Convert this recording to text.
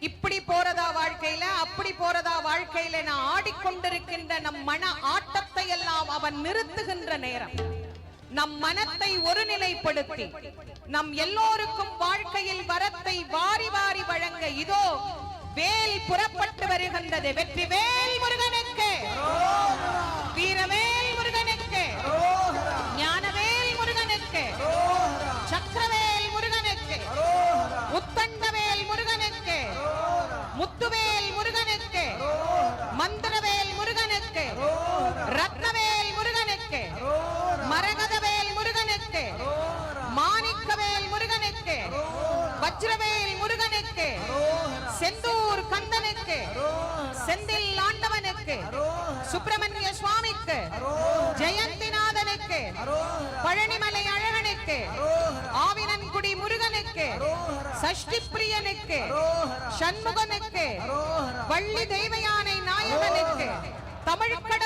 இப்படி போறதா வாழ்க்கையில, அப்படி போறதா வாழ்க்கையில நான் ஆடிக்கொண்டிருக்கின்ற நம் மன ஆட்டத்தை எல்லாம் அவன் நிறுத்துகின்ற நேரம். நம் மனத்தை ஒருநிலைப்படுத்தி நம் எல்லோருக்கும் வாழ்க்கையில் வரத்தை வாரி வாரி வழங்க இதோ வேல் புறப்பட்டு வருகின்றது. வெற்றி வேல் முருகனுக்கு, வீரவேல் முருகனுக்கு, ஞானவேல் முருகனுக்கு, சக்கரவேல் முருகனுக்கு, முத்தண்டவேல் முருகனுக்கு, முத்துவேல் முருகனுக்கு, மந்திரவேல் முருகனுக்கு, ரத்னவேல் முருகனுக்கு, மரகதவேல் முருகனுக்கு, மாணிக்கவேல் முருகனுக்கு, வஜ்ரவேல் முருகனுக்கு, செந்தூர் கந்தனுக்கு, செந்தில் ஆண்டவனுக்கு, சுப்பிரமணிய சுவாமிக்கு, ஜெயந்திநாதனுக்கு, பழனிமலை அழகனுக்கு, ஆவினன்குடி முருகனுக்கு, சஷ்டி பிரியனுக்கு, சண்முகனுக்கு, வள்ளி தெய்வயானை நாயகனுக்கு, தமிழ்கடல்